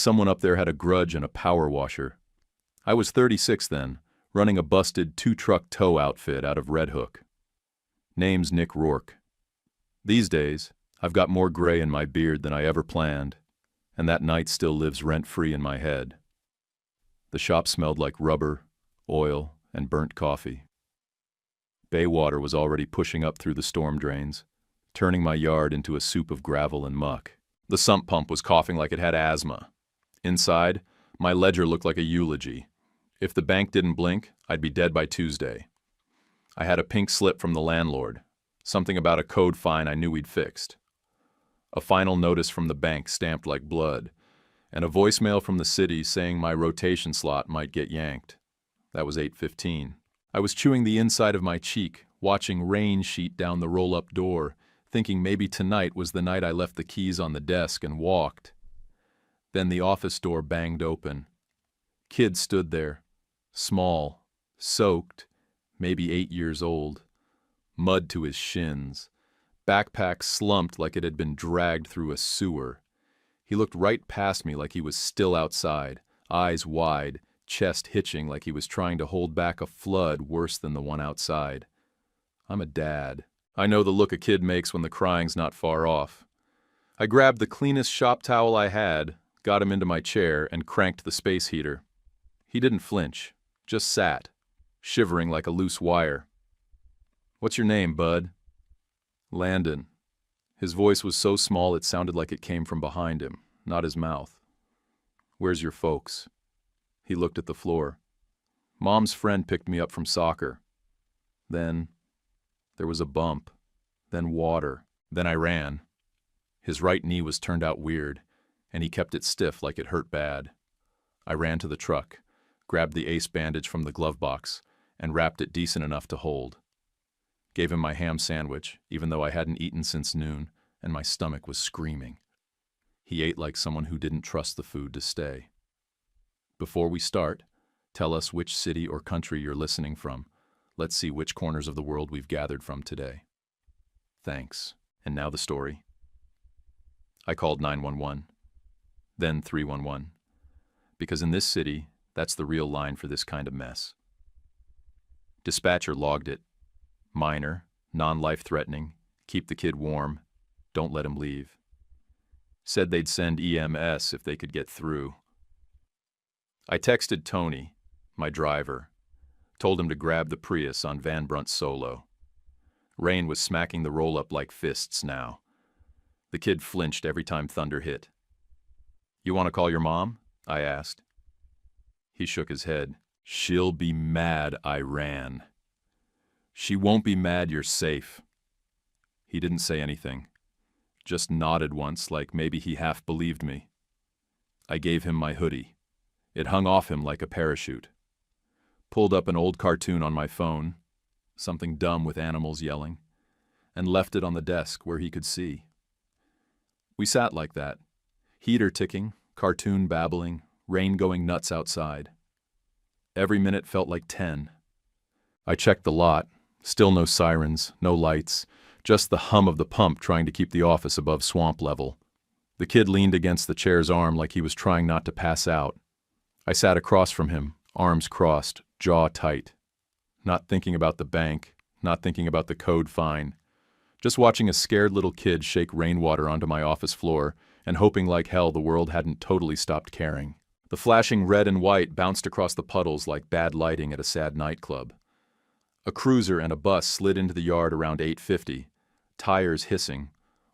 someone up there had a grudge and a power washer. I was 36 then, running a busted two-truck tow outfit out of Red Hook. Name's Nick Rourke. These days, I've got more gray in my beard than I ever planned, and that night still lives rent-free in my head. The shop smelled like rubber, oil, and burnt coffee. Bay water was already pushing up through the storm drains, turning my yard into a soup of gravel and muck. The sump pump was coughing like it had asthma. Inside, my ledger looked like a eulogy. If the bank didn't blink, I'd be dead by Tuesday. I had a pink slip from the landlord, something about a code fine I knew we'd fixed. A final notice from the bank stamped like blood, and a voicemail from the city saying my rotation slot might get yanked. That was 8:15. I was chewing the inside of my cheek, watching rain sheet down the roll-up door, thinking maybe tonight was the night I left the keys on the desk and walked. Then the office door banged open. Kid stood there, small, soaked, maybe 8 years old, mud to his shins, backpack slumped like it had been dragged through a sewer. He looked right past me like he was still outside, eyes wide, chest hitching like he was trying to hold back a flood worse than the one outside. I'm a dad. I know the look a kid makes when the crying's not far off. I grabbed the cleanest shop towel I had, got him into my chair, and cranked the space heater. He didn't flinch, just sat, shivering like a loose wire. "What's your name, bud?" "Landon." His voice was so small it sounded like it came from behind him, not his mouth. "Where's your folks?" He looked at the floor. "Mom's friend picked me up from soccer." Then there was a bump, then water, then I ran. His right knee was turned out weird, and he kept it stiff like it hurt bad. I ran to the truck, grabbed the ace bandage from the glove box, and wrapped it decent enough to hold. Gave him my ham sandwich, even though I hadn't eaten since noon, and my stomach was screaming. He ate like someone who didn't trust the food to stay. "Before we start, tell us which city or country you're listening from. Let's see which corners of the world we've gathered from today." "Thanks. And now the story." I called 911, then 311, because in this city, that's the real line for this kind of mess. Dispatcher logged it. Minor, non-life-threatening, keep the kid warm, don't let him leave. Said they'd send EMS if they could get through. I texted Tony, my driver, told him to grab the Prius on Van Brunt Solo. Rain was smacking the roll-up like fists now. The kid flinched every time thunder hit. "You want to call your mom?" I asked. He shook his head. "She'll be mad I ran." "She won't be mad you're safe." He didn't say anything, just nodded once like maybe he half believed me. I gave him my hoodie. It hung off him like a parachute. Pulled up an old cartoon on my phone, something dumb with animals yelling, and left it on the desk where he could see. We sat like that, heater ticking, cartoon babbling, rain going nuts outside. Every minute felt like 10. I checked the lot, still no sirens, no lights, just the hum of the pump trying to keep the office above swamp level. The kid leaned against the chair's arm like he was trying not to pass out. I sat across from him, arms crossed, jaw tight. Not thinking about the bank, not thinking about the code fine. Just watching a scared little kid shake rainwater onto my office floor and hoping like hell the world hadn't totally stopped caring. The flashing red and white bounced across the puddles like bad lighting at a sad nightclub. A cruiser and a bus slid into the yard around 8:50, tires hissing,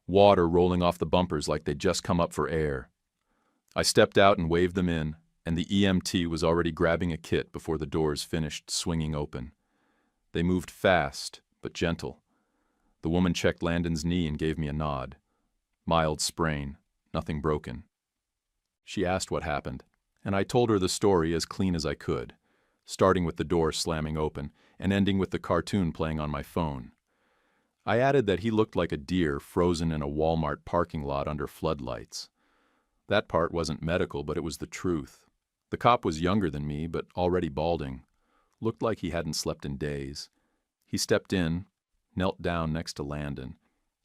water rolling off the bumpers like they'd just come up for air. I stepped out and waved them in, and the EMT was already grabbing a kit before the doors finished swinging open. They moved fast, but gentle. The woman checked Landon's knee and gave me a nod. Mild sprain, nothing broken. She asked what happened, and I told her the story as clean as I could, starting with the door slamming open and ending with the cartoon playing on my phone. I added that he looked like a deer frozen in a Walmart parking lot under floodlights. That part wasn't medical, but it was the truth. The cop was younger than me, but already balding. Looked like he hadn't slept in days. He stepped in, knelt down next to Landon,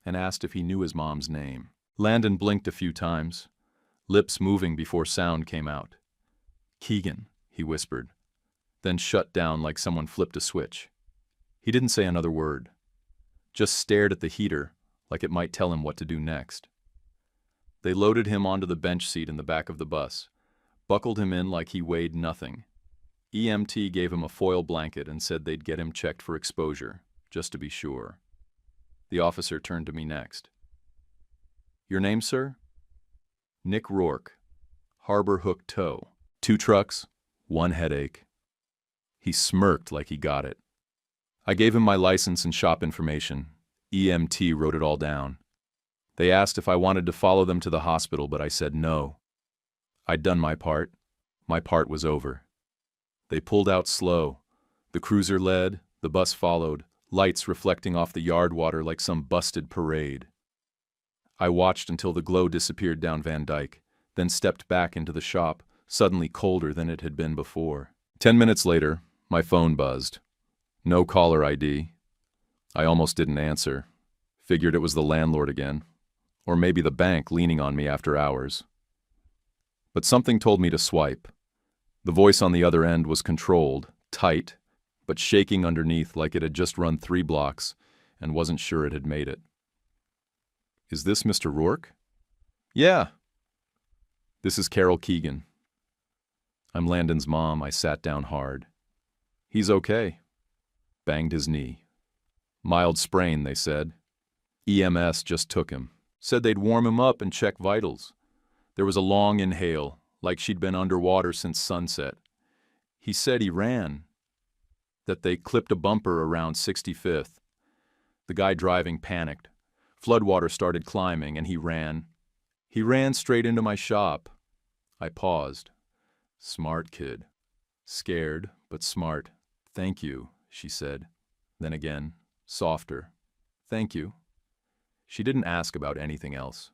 and asked if he knew his mom's name. Landon blinked a few times, lips moving before sound came out. "Keegan," he whispered, then shut down like someone flipped a switch. He didn't say another word, just stared at the heater like it might tell him what to do next. They loaded him onto the bench seat in the back of the bus, buckled him in like he weighed nothing. EMT gave him a foil blanket and said they'd get him checked for exposure, just to be sure. The officer turned to me next. "Your name, sir?" "Nick Rourke. Harbor Hook Tow. 2 trucks, 1 headache." He smirked like he got it. I gave him my license and shop information. EMT wrote it all down. They asked if I wanted to follow them to the hospital, but I said no. I'd done my part. My part was over. They pulled out slow. The cruiser led, the bus followed, lights reflecting off the yard water like some busted parade. I watched until the glow disappeared down Van Dyke, then stepped back into the shop, suddenly colder than it had been before. 10 minutes later, my phone buzzed. No caller ID. I almost didn't answer. Figured it was the landlord again. Or maybe the bank leaning on me after hours. But something told me to swipe. The voice on the other end was controlled, tight, but shaking underneath like it had just run 3 blocks and wasn't sure it had made it. "Is this Mr. Rourke?" "Yeah." "This is Carol Keegan." I'm Landon's mom. I sat down hard. "He's okay." Banged his knee. "Mild sprain," they said. EMS just took him. Said they'd warm him up and check vitals. There was a long inhale, like she'd been underwater since sunset. He said he ran. That they clipped a bumper around 65th. The guy driving panicked. Floodwater started climbing, and he ran. He ran straight into my shop. I paused. Smart kid. Scared, but smart. "Thank you," she said. Then again, softer. "Thank you." She didn't ask about anything else.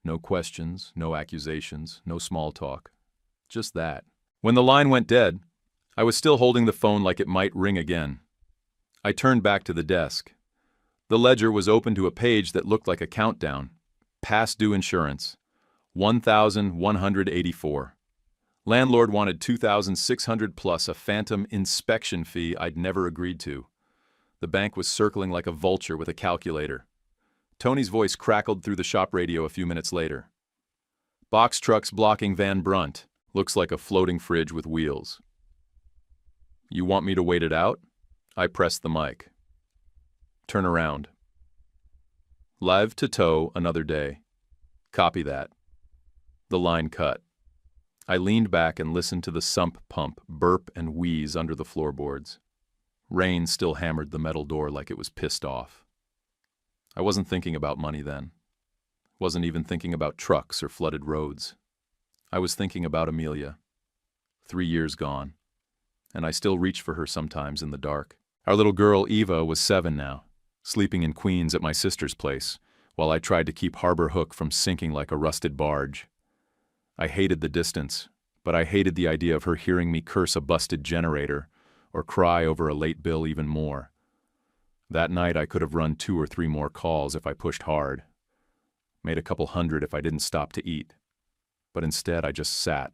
No questions, no accusations, no small talk. Just that. When the line went dead, I was still holding the phone like it might ring again. I turned back to the desk. The ledger was open to a page that looked like a countdown. Past due insurance. 1,184. Landlord wanted 2,600 plus a phantom inspection fee I'd never agreed to. The bank was circling like a vulture with a calculator. Tony's voice crackled through the shop radio a few minutes later. "Box trucks blocking Van Brunt. Looks like a floating fridge with wheels." "You want me to wait it out?" I pressed the mic. "Turn around." "Live to tow another day." "Copy that." The line cut. I leaned back and listened to the sump pump burp and wheeze under the floorboards. Rain still hammered the metal door like it was pissed off. I wasn't thinking about money then. Wasn't even thinking about trucks or flooded roads. I was thinking about Amelia. 3 years gone. And I still reach for her sometimes in the dark. Our little girl, Eva, was 7 now, sleeping in Queens at my sister's place, while I tried to keep Harbor Hook from sinking like a rusted barge. I hated the distance, but I hated the idea of her hearing me curse a busted generator or cry over a late bill even more. That night I could have run 2 or 3 more calls if I pushed hard. Made a couple hundred if I didn't stop to eat. But instead I just sat.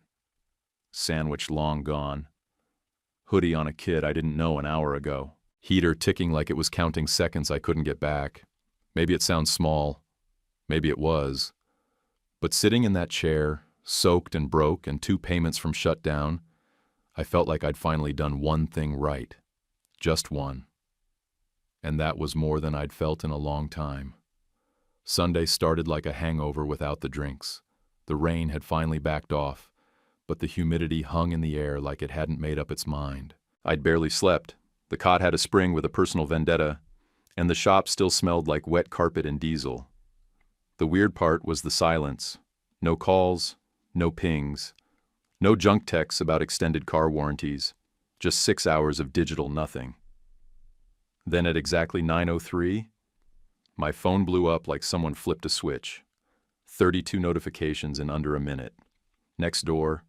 Sandwich long gone. Hoodie on a kid I didn't know an hour ago. Heater ticking like it was counting seconds I couldn't get back. Maybe it sounds small. Maybe it was. But sitting in that chair, soaked and broke and 2 payments from shutdown, I felt like I'd finally done one thing right. Just one. And that was more than I'd felt in a long time. Sunday started like a hangover without the drinks. The rain had finally backed off, but the humidity hung in the air like it hadn't made up its mind. I'd barely slept. The cot had a spring with a personal vendetta, and the shop still smelled like wet carpet and diesel. The weird part was the silence. No calls, no pings, no junk texts about extended car warranties, just 6 hours of digital nothing. Then at exactly 9:03, my phone blew up like someone flipped a switch. 32 notifications in under a minute. Nextdoor,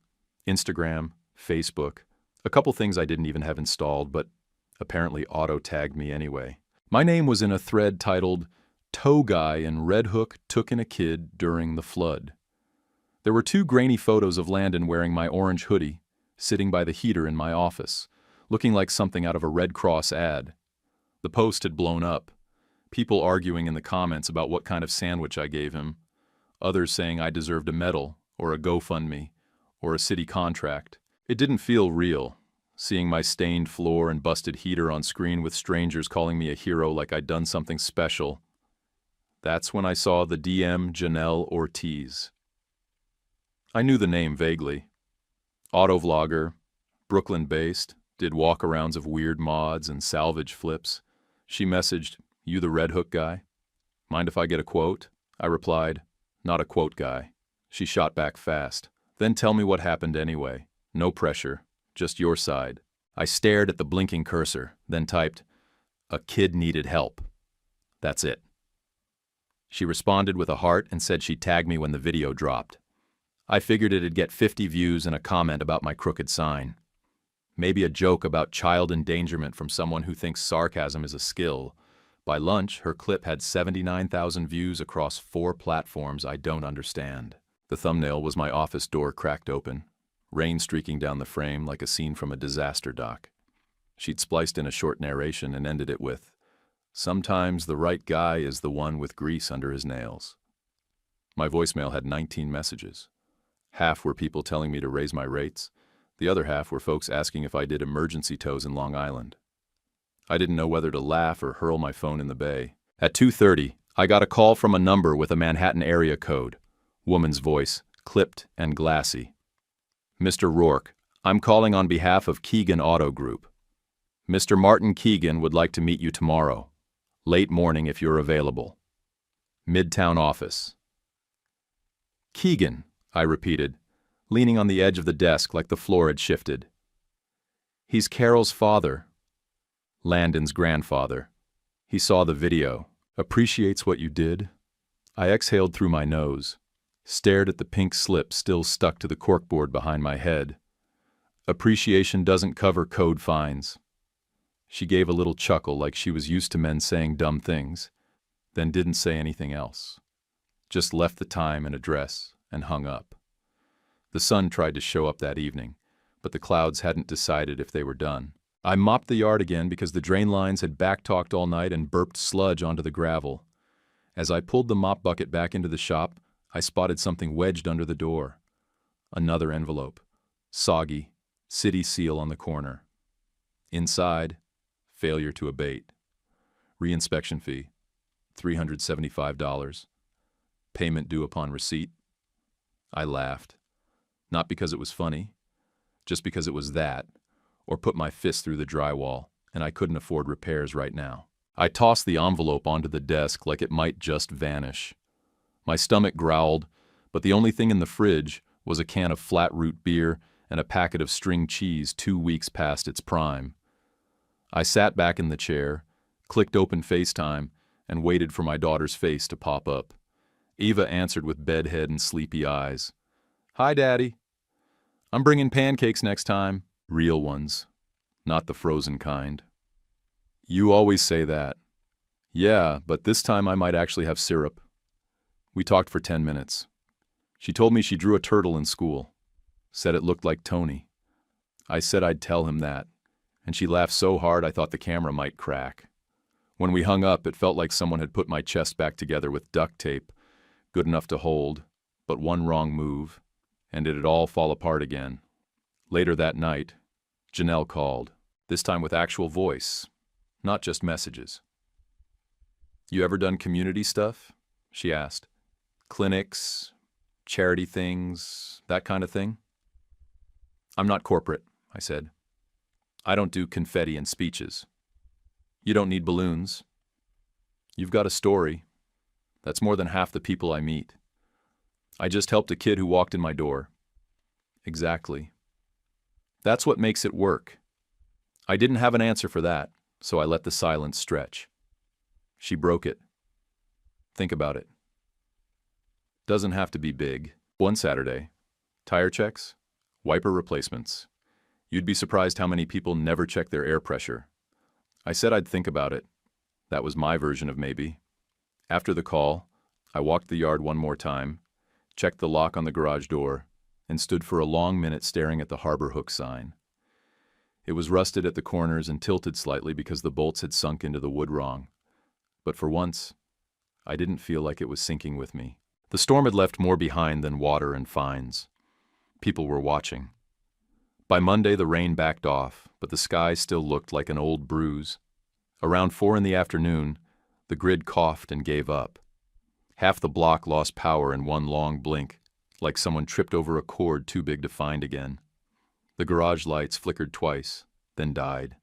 Instagram, Facebook, a couple things I didn't even have installed, but apparently auto-tagged me anyway. My name was in a thread titled, "Tow Guy in Red Hook Took in a Kid During the Flood." There were 2 grainy photos of Landon wearing my orange hoodie, sitting by the heater in my office, looking like something out of a Red Cross ad. The post had blown up, people arguing in the comments about what kind of sandwich I gave him, others saying I deserved a medal, or a GoFundMe, or a city contract. It didn't feel real, seeing my stained floor and busted heater on screen with strangers calling me a hero like I'd done something special. That's when I saw the DM Janelle Ortiz. I knew the name vaguely. Autovlogger, Brooklyn-based, did walkarounds of weird mods and salvage flips. She messaged, "You the Red Hook guy? Mind if I get a quote?" I replied, "Not a quote guy." She shot back fast. "Then tell me what happened anyway. No pressure, just your side." I stared at the blinking cursor, then typed, "A kid needed help. That's it." She responded with a heart and said she'd tag me when the video dropped. I figured it'd get 50 views and a comment about my crooked sign. Maybe a joke about child endangerment from someone who thinks sarcasm is a skill. By lunch, her clip had 79,000 views across 4 platforms I don't understand. The thumbnail was my office door cracked open, rain streaking down the frame like a scene from a disaster doc. She'd spliced in a short narration and ended it with, "Sometimes the right guy is the one with grease under his nails." My voicemail had 19 messages. Half were people telling me to raise my rates. The other half were folks asking if I did emergency tows in Long Island. I didn't know whether to laugh or hurl my phone in the bay. At 2:30, I got a call from a number with a Manhattan area code. Woman's voice, clipped and glassy. "Mr. Rourke, I'm calling on behalf of Keegan Auto Group. Mr. Martin Keegan would like to meet you tomorrow. Late morning if you're available. Midtown office." "Keegan," I repeated, leaning on the edge of the desk like the floor had shifted. "He's Carol's father. Landon's grandfather. He saw the video. Appreciates what you did." I exhaled through my nose, stared at the pink slip still stuck to the corkboard behind my head. "Appreciation doesn't cover code fines." She gave a little chuckle like she was used to men saying dumb things, then didn't say anything else. Just left the time and address and hung up. The sun tried to show up that evening, but the clouds hadn't decided if they were done. I mopped the yard again because the drain lines had backtalked all night and burped sludge onto the gravel. As I pulled the mop bucket back into the shop, I spotted something wedged under the door. Another envelope, soggy, city seal on the corner. Inside, failure to abate. Reinspection fee, $375. Payment due upon receipt. I laughed. Not because it was funny, just because it was that, or put my fist through the drywall, and I couldn't afford repairs right now. I tossed the envelope onto the desk like it might just vanish. My stomach growled, but the only thing in the fridge was a can of flat root beer and a packet of string cheese 2 weeks past its prime. I sat back in the chair, clicked open FaceTime, and waited for my daughter's face to pop up. Eva answered with bedhead and sleepy eyes. "Hi, Daddy. I'm bringing pancakes next time." Real ones, not the frozen kind. "You always say that." "Yeah, but this time I might actually have syrup." We talked for 10 minutes. She told me she drew a turtle in school. Said it looked like Tony. I said I'd tell him that, and she laughed so hard I thought the camera might crack. When we hung up, it felt like someone had put my chest back together with duct tape, good enough to hold, but one wrong move, and it'd all fall apart again. Later that night, Janelle called, this time with actual voice, not just messages. "You ever done community stuff?" she asked. "Clinics, charity things, that kind of thing?" "I'm not corporate," I said. "I don't do confetti and speeches. You don't need balloons. You've got a story. That's more than half the people I meet. I just helped a kid who walked in my door." "Exactly. That's what makes it work." I didn't have an answer for that, so I let the silence stretch. She broke it. "Think about it. Doesn't have to be big. One Saturday. Tire checks, wiper replacements. You'd be surprised how many people never check their air pressure." I said I'd think about it. That was my version of maybe. After the call, I walked the yard one more time, checked the lock on the garage door, and stood for a long minute staring at the Harbor Hook sign. It was rusted at the corners and tilted slightly because the bolts had sunk into the wood wrong. But for once, I didn't feel like it was sinking with me. The storm had left more behind than water and fines. People were watching. By Monday, the rain backed off, but the sky still looked like an old bruise. Around 4 in the afternoon, the grid coughed and gave up. Half the block lost power in one long blink, like someone tripped over a cord too big to find again. The garage lights flickered twice, then died.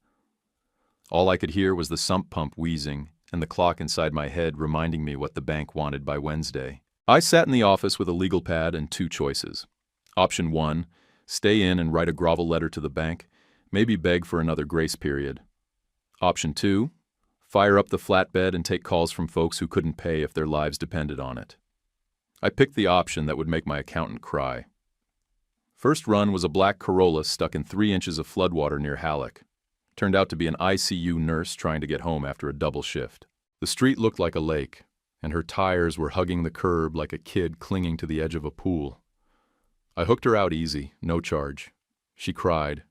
All I could hear was the sump pump wheezing and the clock inside my head reminding me what the bank wanted by Wednesday. I sat in the office with a legal pad and 2 choices. Option 1, stay in and write a grovel letter to the bank, maybe beg for another grace period. Option 2, fire up the flatbed and take calls from folks who couldn't pay if their lives depended on it. I picked the option that would make my accountant cry. First run was a black Corolla stuck in 3 inches of floodwater near Halleck. Turned out to be an ICU nurse trying to get home after a double shift. The street looked like a lake, and her tires were hugging the curb like a kid clinging to the edge of a pool. I hooked her out easy, no charge. She cried,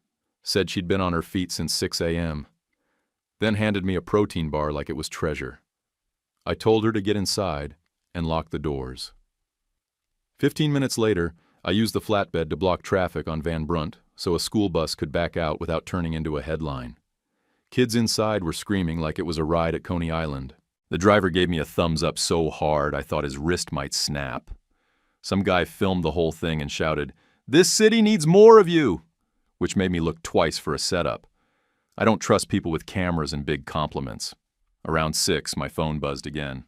said she'd been on her feet since 6 a.m., then handed me a protein bar like it was treasure. I told her to get inside and lock the doors. 15 minutes later, I used the flatbed to block traffic on Van Brunt so a school bus could back out without turning into a headline. Kids inside were screaming like it was a ride at Coney Island. The driver gave me a thumbs up so hard I thought his wrist might snap. Some guy filmed the whole thing and shouted, "This city needs more of you!" which made me look twice for a setup. I don't trust people with cameras and big compliments. Around 6, my phone buzzed again.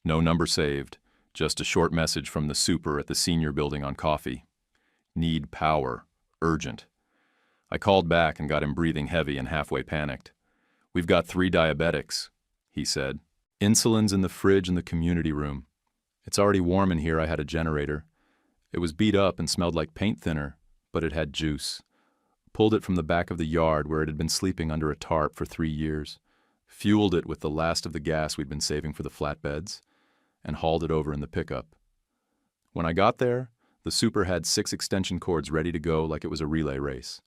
No number saved, just a short message from the super at the senior building on Coffee. Need power. Urgent. I called back and got him breathing heavy and halfway panicked. "We've got 3 diabetics," he said. "Insulin's in the fridge in the community room. It's already warm in here. I had a generator. It was beat up and smelled like paint thinner, but it had juice. Pulled it from the back of the yard where it had been sleeping under a tarp for 3 years, fueled it with the last of the gas we'd been saving for the flatbeds, and hauled it over in the pickup. When I got there, the super had 6 extension cords ready to go like it was a relay race.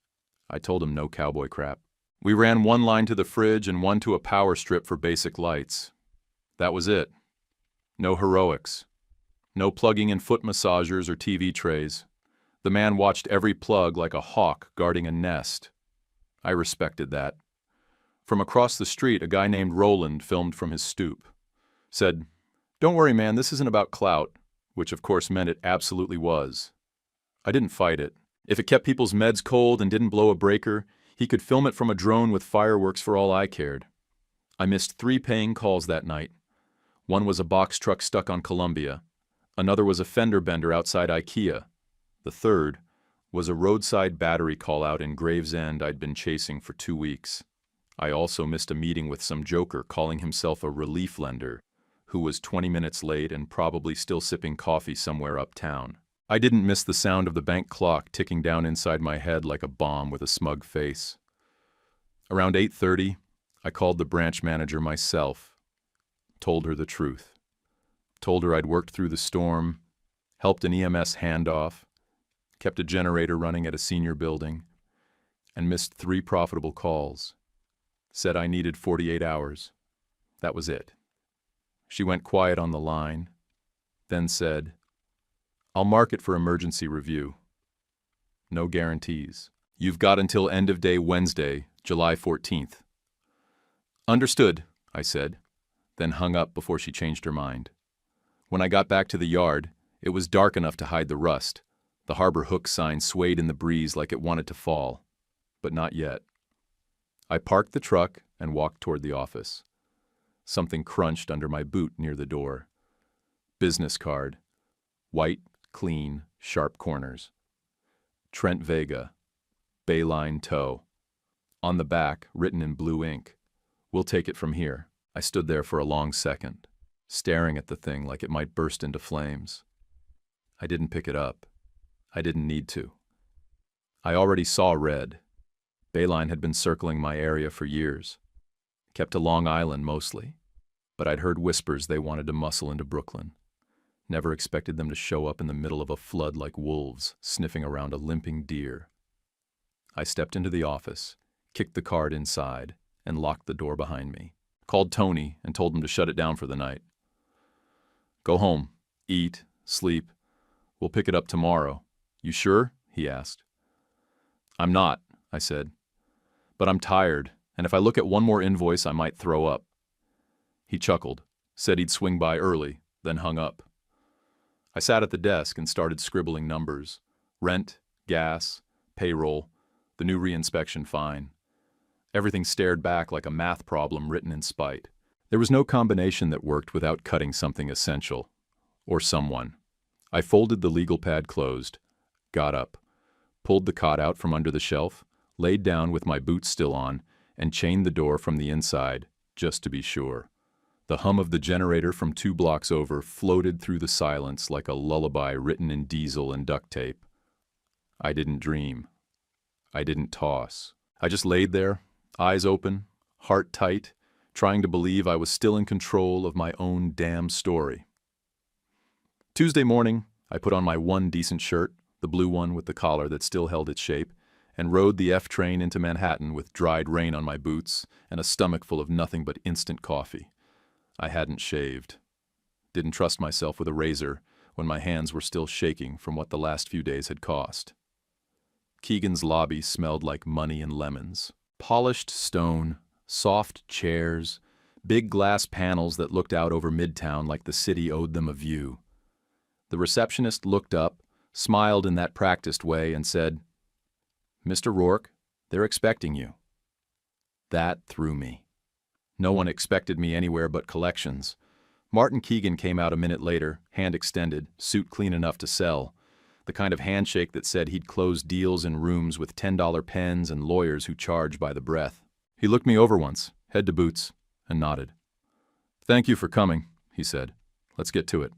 I told him no cowboy crap. We ran 1 line to the fridge and 1 to a power strip for basic lights. That was it. No heroics. No plugging in foot massagers or TV trays. The man watched every plug like a hawk guarding a nest. I respected that. From across the street, a guy named Roland filmed from his stoop. Said, "Don't worry, man, this isn't about clout," which of course meant it absolutely was. I didn't fight it. If it kept people's meds cold and didn't blow a breaker, he could film it from a drone with fireworks for all I cared. I missed 3 paying calls that night. One was a box truck stuck on Columbia. Another was a fender bender outside IKEA. The third was a roadside battery call-out in Gravesend I'd been chasing for 2 weeks. I also missed a meeting with some joker calling himself a relief lender, who was 20 minutes late and probably still sipping coffee somewhere uptown. I didn't miss the sound of the bank clock ticking down inside my head like a bomb with a smug face. Around 8:30, I called the branch manager myself, told her the truth. Told her I'd worked through the storm, helped an EMS handoff, kept a generator running at a senior building, and missed 3 profitable calls. Said I needed 48 hours. That was it. She went quiet on the line, then said, "I'll mark it for emergency review. No guarantees. You've got until end of day Wednesday, July 14th. "Understood," I said, then hung up before she changed her mind. When I got back to the yard, it was dark enough to hide the rust. The Harbor Hook sign swayed in the breeze like it wanted to fall, but not yet. I parked the truck and walked toward the office. Something crunched under my boot near the door. Business card. White, clean, sharp corners. Trent Vega. Bayline Tow. On the back, written in blue ink, "We'll take it from here." I stood there for a long second, staring at the thing like it might burst into flames. I didn't pick it up. I didn't need to. I already saw red. Bayline had been circling my area for years. Kept to Long Island mostly, but I'd heard whispers they wanted to muscle into Brooklyn. Never expected them to show up in the middle of a flood like wolves, sniffing around a limping deer. I stepped into the office, kicked the card inside, and locked the door behind me. Called Tony and told him to shut it down for the night. Go home, eat, sleep. We'll pick it up tomorrow. You sure? He asked. I'm not, I said. But I'm tired, and if I look at one more invoice, I might throw up. He chuckled, said he'd swing by early, then hung up. I sat at the desk and started scribbling numbers. Rent, gas, payroll, the new reinspection fine. Everything stared back like a math problem written in spite. There was no combination that worked without cutting something essential. Or someone. I folded the legal pad closed, got up, pulled the cot out from under the shelf, laid down with my boots still on, and chained the door from the inside, just to be sure. The hum of the generator from 2 blocks over floated through the silence like a lullaby written in diesel and duct tape. I didn't dream. I didn't toss. I just laid there, eyes open, heart tight, trying to believe I was still in control of my own damn story. Tuesday morning, I put on my one decent shirt, the blue one with the collar that still held its shape, and rode the F train into Manhattan with dried rain on my boots and a stomach full of nothing but instant coffee. I hadn't shaved. Didn't trust myself with a razor when my hands were still shaking from what the last few days had cost. Keegan's lobby smelled like money and lemons. Polished stone, soft chairs, big glass panels that looked out over Midtown like the city owed them a view. The receptionist looked up, smiled in that practiced way, and said, "Mr. Rourke, they're expecting you." That threw me. No one expected me anywhere but collections. Martin Keegan came out a minute later, hand extended, suit clean enough to sell. The kind of handshake that said he'd close deals in rooms with $10 pens and lawyers who charge by the breath. He looked me over once, head to boots, and nodded. "Thank you for coming," he said. "Let's get to it."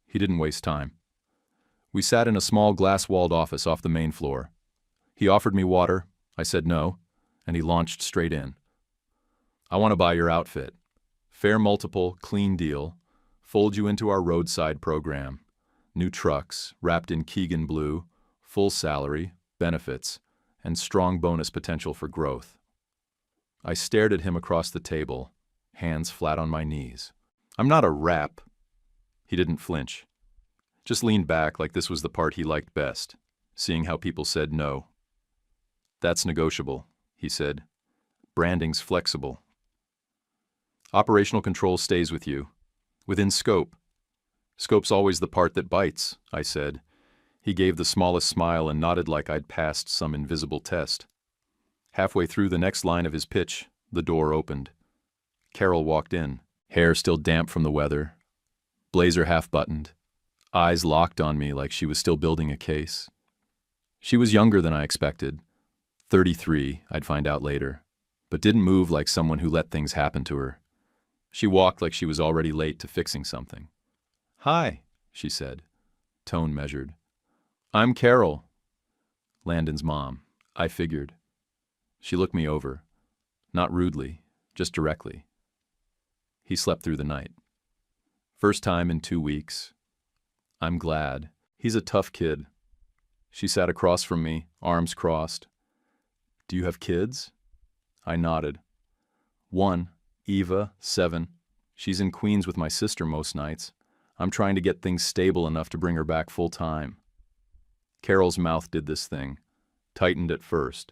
He didn't waste time. We sat in a small glass-walled office off the main floor. He offered me water. I said no, and he launched straight in. "I want to buy your outfit. Fair multiple, clean deal. Fold you into our roadside program. New trucks, wrapped in Keegan blue, full salary, benefits, and strong bonus potential for growth." I stared at him across the table, hands flat on my knees. "I'm not a rep." He didn't flinch. Just leaned back like this was the part he liked best, seeing how people said no. "That's negotiable," he said. "Branding's flexible. Operational control stays with you. Within scope. Scope's always the part that bites," I said. He gave the smallest smile and nodded like I'd passed some invisible test. Halfway through the next line of his pitch, the door opened. Carol walked in, hair still damp from the weather, blazer half-buttoned, eyes locked on me like she was still building a case. She was younger than I expected. 33, I'd find out later, but didn't move like someone who let things happen to her. She walked like she was already late to fixing something. "Hi," she said, tone measured. "I'm Carol." Landon's mom, I figured. She looked me over, not rudely, just directly. He slept through the night. First time in 2 weeks. I'm glad. He's a tough kid. She sat across from me, arms crossed. "Do you have kids?" I nodded. "One, Eva, 7. She's in Queens with my sister most nights. I'm trying to get things stable enough to bring her back full time." Carol's mouth did this thing, tightened at first,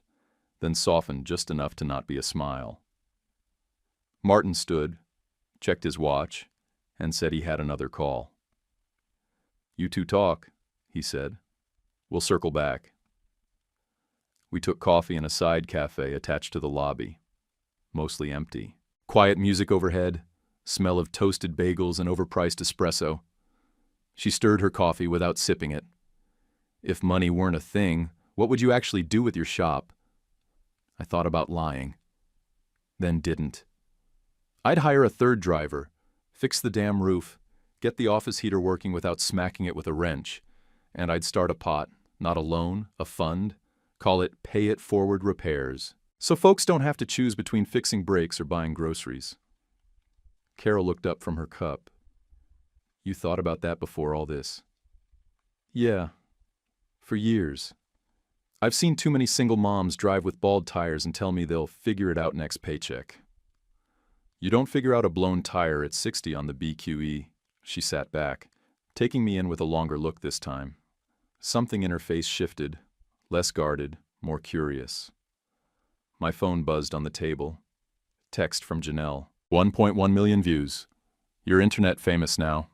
then softened just enough to not be a smile. Martin stood, checked his watch, and said he had another call. "You two talk," he said. "We'll circle back." We took coffee in a side cafe attached to the lobby, mostly empty. Quiet music overhead, smell of toasted bagels and overpriced espresso. She stirred her coffee without sipping it. If money weren't a thing, what would you actually do with your shop? I thought about lying, then didn't. I'd hire a third driver, fix the damn roof, get the office heater working without smacking it with a wrench, and I'd start a pot, not a loan, a fund, call it Pay It Forward Repairs, so folks don't have to choose between fixing brakes or buying groceries. Carol looked up from her cup. You thought about that before all this? Yeah, for years. I've seen too many single moms drive with bald tires and tell me they'll figure it out next paycheck. You don't figure out a blown tire at 60 on the BQE. She sat back, taking me in with a longer look this time. Something in her face shifted, less guarded, more curious. My phone buzzed on the table. Text from Janelle. 1.1 million views. You're internet famous now.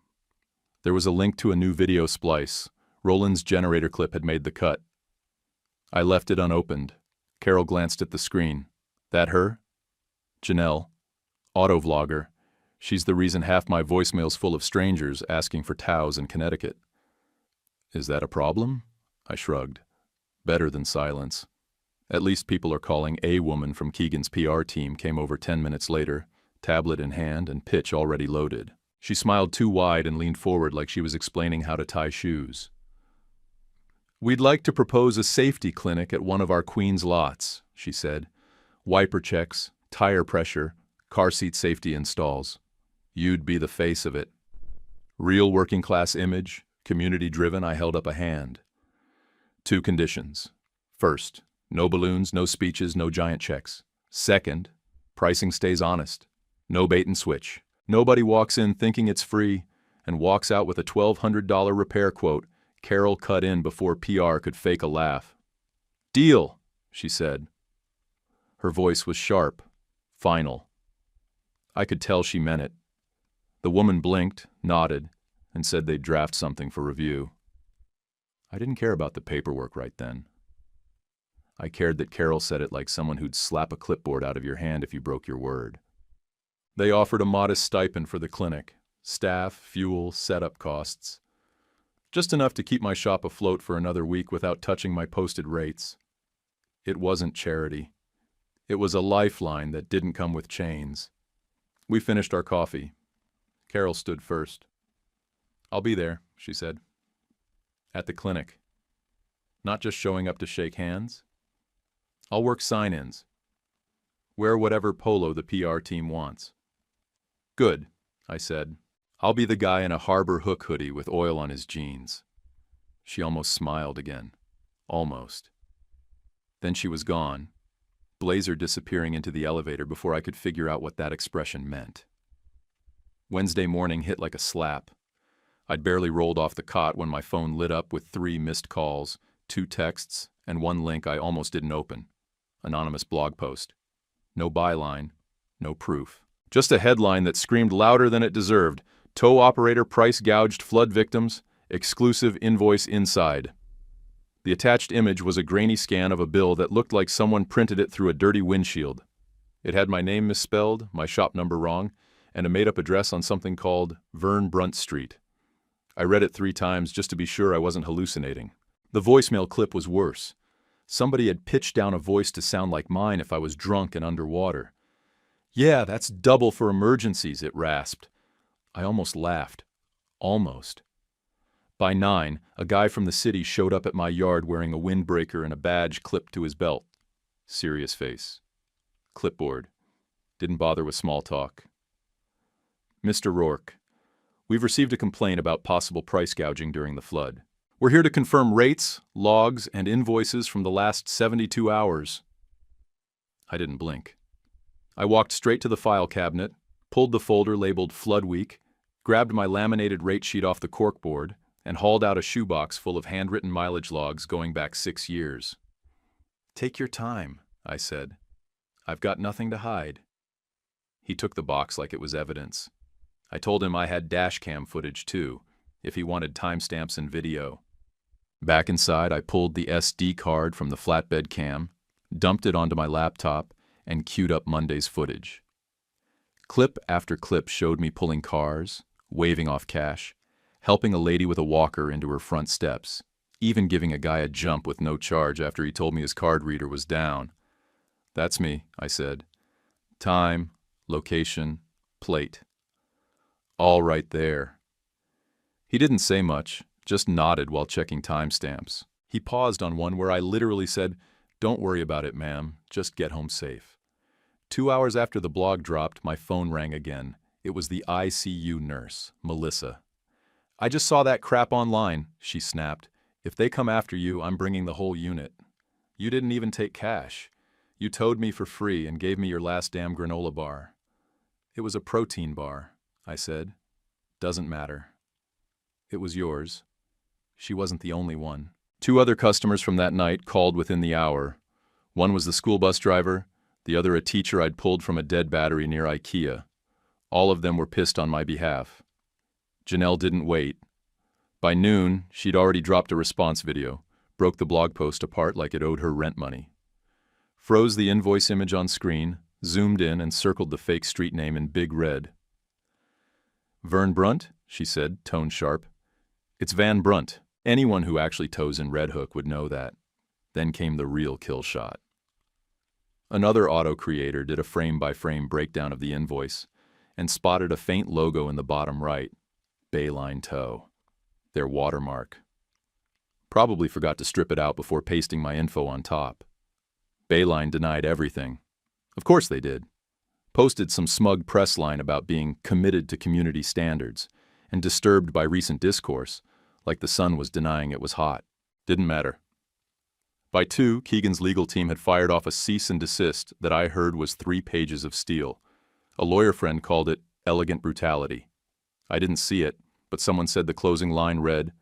There was a link to a new video splice. Roland's generator clip had made the cut. I left it unopened. Carol glanced at the screen. That her? Janelle. Autovlogger. She's the reason half my voicemail's full of strangers asking for Taos in Connecticut. Is that a problem? I shrugged. Better than silence. At least people are calling a woman from Keegan's PR team came over 10 minutes later, tablet in hand and pitch already loaded. She smiled too wide and leaned forward like she was explaining how to tie shoes. We'd like to propose a safety clinic at one of our Queens lots, she said. Wiper checks, tire pressure, car seat safety installs. You'd be the face of it. Real working class image, community driven. I held up a hand. 2 conditions. First, no balloons, no speeches, no giant checks. Second, pricing stays honest. No bait and switch. Nobody walks in thinking it's free and walks out with a $1,200 repair quote Carol cut in before PR could fake a laugh. Deal, she said. Her voice was sharp, final. I could tell she meant it. The woman blinked, nodded, and said they'd draft something for review. I didn't care about the paperwork right then. I cared that Carol said it like someone who'd slap a clipboard out of your hand if you broke your word. They offered a modest stipend for the clinic, staff, fuel, setup costs. Just enough to keep my shop afloat for another week without touching my posted rates. It wasn't charity. It was a lifeline that didn't come with chains. We finished our coffee. Carol stood first. I'll be there, she said. At the clinic. Not just showing up to shake hands. I'll work sign-ins. Wear whatever polo the PR team wants. Good, I said. I'll be the guy in a Harbor Hook hoodie with oil on his jeans. She almost smiled again. Almost. Then she was gone, blazer disappearing into the elevator before I could figure out what that expression meant. Wednesday morning hit like a slap. I'd barely rolled off the cot when my phone lit up with 3 missed calls, 2 texts, and 1 link I almost didn't open. Anonymous blog post. No byline, no proof. Just a headline that screamed louder than it deserved. Tow operator price gouged flood victims, exclusive invoice inside. The attached image was a grainy scan of a bill that looked like someone printed it through a dirty windshield. It had my name misspelled, my shop number wrong, and a made-up address on something called Vern Brunt Street. I read it 3 times just to be sure I wasn't hallucinating. The voicemail clip was worse. Somebody had pitched down a voice to sound like mine if I was drunk and underwater. Yeah, that's double for emergencies, it rasped. I almost laughed. Almost. By 9, a guy from the city showed up at my yard wearing a windbreaker and a badge clipped to his belt. Serious face. Clipboard. Didn't bother with small talk. Mr. Rourke, we've received a complaint about possible price gouging during the flood. We're here to confirm rates, logs, and invoices from the last 72 hours. I didn't blink. I walked straight to the file cabinet, pulled the folder labeled Flood Week, grabbed my laminated rate sheet off the corkboard, and hauled out a shoebox full of handwritten mileage logs going back 6 years. Take your time, I said. I've got nothing to hide. He took the box like it was evidence. I told him I had dash cam footage too, if he wanted timestamps and video. Back inside, I pulled the SD card from the flatbed cam, dumped it onto my laptop, and queued up Monday's footage. Clip after clip showed me pulling cars, waving off cash, helping a lady with a walker into her front steps, even giving a guy a jump with no charge after he told me his card reader was down. That's me, I said. Time, location, plate. All right there. He didn't say much, just nodded while checking timestamps. He paused on one where I literally said, "Don't worry about it, ma'am, just get home safe." 2 hours after the blog dropped, my phone rang again. It was the ICU nurse, Melissa. I just saw that crap online, she snapped. If they come after you, I'm bringing the whole unit. You didn't even take cash. You towed me for free and gave me your last damn granola bar. It was a protein bar, I said. Doesn't matter. It was yours. She wasn't the only one. 2 other customers from that night called within the hour. One was the school bus driver, the other a teacher I'd pulled from a dead battery near IKEA. All of them were pissed on my behalf. Janelle didn't wait. By noon, she'd already dropped a response video, broke the blog post apart like it owed her rent money, froze the invoice image on screen, zoomed in and circled the fake street name in big red. Vern Brunt, she said, tone sharp. It's Van Brunt. Anyone who actually tows in Red Hook would know that. Then came the real kill shot. Another auto creator did a frame-by-frame breakdown of the invoice and spotted a faint logo in the bottom right, Bayline Tow, their watermark. Probably forgot to strip it out before pasting my info on top. Bayline denied everything. Of course they did. Posted some smug press line about being committed to community standards and disturbed by recent discourse, like the sun was denying it was hot. Didn't matter. By 2, Keegan's legal team had fired off a cease and desist that I heard was 3 pages of steel. A lawyer friend called it elegant brutality. I didn't see it, but someone said the closing line read,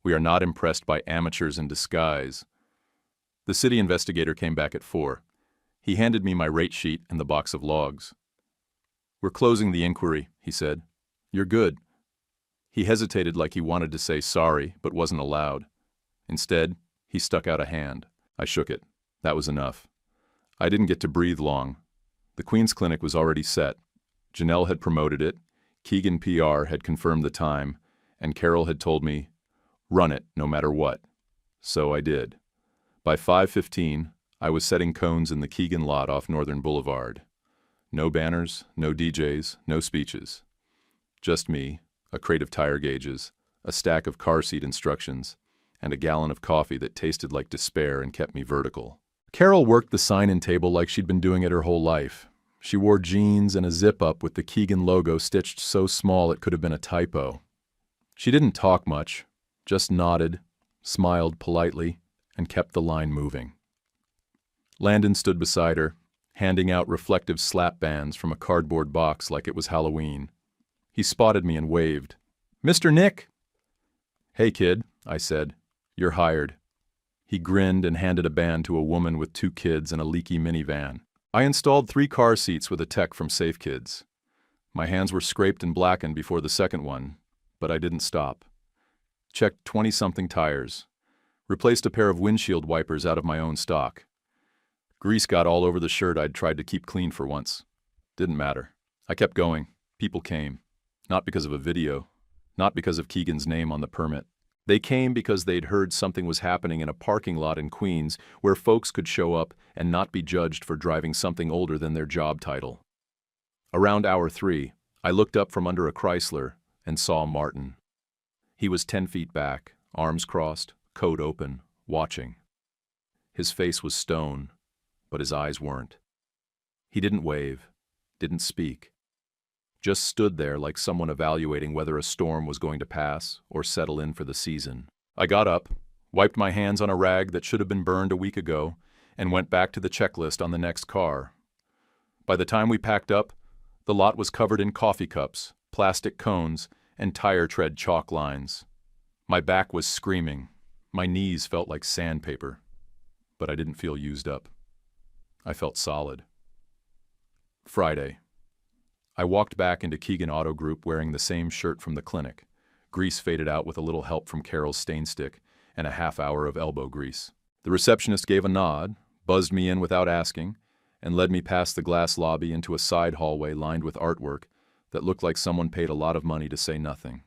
"We are not impressed by amateurs in disguise." The city investigator came back at 4. He handed me my rate sheet and the box of logs. "We're closing the inquiry," he said. "You're good." He hesitated like he wanted to say sorry, but wasn't allowed. Instead, he stuck out a hand. I shook it. That was enough. I didn't get to breathe long. The Queen's Clinic was already set. Janelle had promoted it, Keegan PR had confirmed the time, and Carol had told me, run it no matter what. So I did. By 5:15, I was setting cones in the Keegan lot off Northern Boulevard. No banners, no DJs, no speeches. Just me, a crate of tire gauges, a stack of car seat instructions, and a gallon of coffee that tasted like despair and kept me vertical. Carol worked the sign-in table like she'd been doing it her whole life. She wore jeans and a zip-up with the Keegan logo stitched so small it could have been a typo. She didn't talk much, just nodded, smiled politely, and kept the line moving. Landon stood beside her, handing out reflective slap bands from a cardboard box like it was Halloween. He spotted me and waved. "Mr. Nick!" "Hey, kid," I said. "You're hired." He grinned and handed a band to a woman with 2 kids and a leaky minivan. I installed 3 car seats with a tech from Safe Kids. My hands were scraped and blackened before the second one, but I didn't stop. Checked 20-something tires. Replaced a pair of windshield wipers out of my own stock. Grease got all over the shirt I'd tried to keep clean for once. Didn't matter. I kept going. People came. Not because of a video. Not because of Keegan's name on the permit. They came because they'd heard something was happening in a parking lot in Queens where folks could show up and not be judged for driving something older than their job title. Around hour 3, I looked up from under a Chrysler and saw Martin. He was 10 feet back, arms crossed, coat open, watching. His face was stone, but his eyes weren't. He didn't wave, didn't speak. Just stood there like someone evaluating whether a storm was going to pass or settle in for the season. I got up, wiped my hands on a rag that should have been burned a week ago, and went back to the checklist on the next car. By the time we packed up, the lot was covered in coffee cups, plastic cones, and tire tread chalk lines. My back was screaming. My knees felt like sandpaper. But I didn't feel used up. I felt solid. Friday. I walked back into Keegan Auto Group wearing the same shirt from the clinic. Grease faded out with a little help from Carol's stain stick and a half hour of elbow grease. The receptionist gave a nod, buzzed me in without asking, and led me past the glass lobby into a side hallway lined with artwork that looked like someone paid a lot of money to say nothing.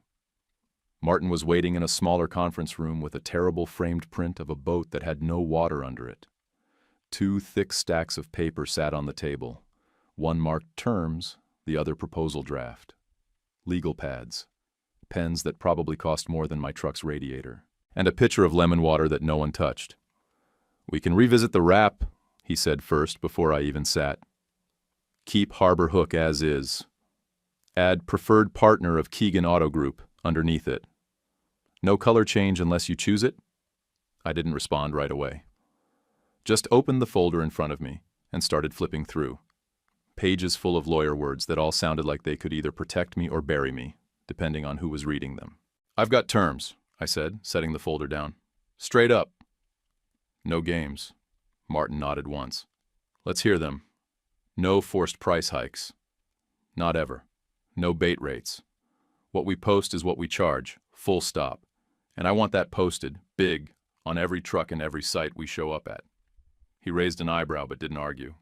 Martin was waiting in a smaller conference room with a terrible framed print of a boat that had no water under it. 2 thick stacks of paper sat on the table, one marked terms, the other proposal draft. Legal pads, pens that probably cost more than my truck's radiator, and a pitcher of lemon water that no one touched. "We can revisit the wrap," he said first before I even sat. "Keep Harbor Hook as is. Add preferred partner of Keegan Auto Group underneath it. No color change unless you choose it? I didn't respond right away. Just opened the folder in front of me and started flipping through. Pages full of lawyer words that all sounded like they could either protect me or bury me, depending on who was reading them. I've got terms, I said, setting the folder down. Straight up. No games. Martin nodded once. Let's hear them. No forced price hikes. Not ever. No bait rates. What we post is what we charge, full stop. And I want that posted, big, on every truck and every site we show up at. He raised an eyebrow but didn't argue.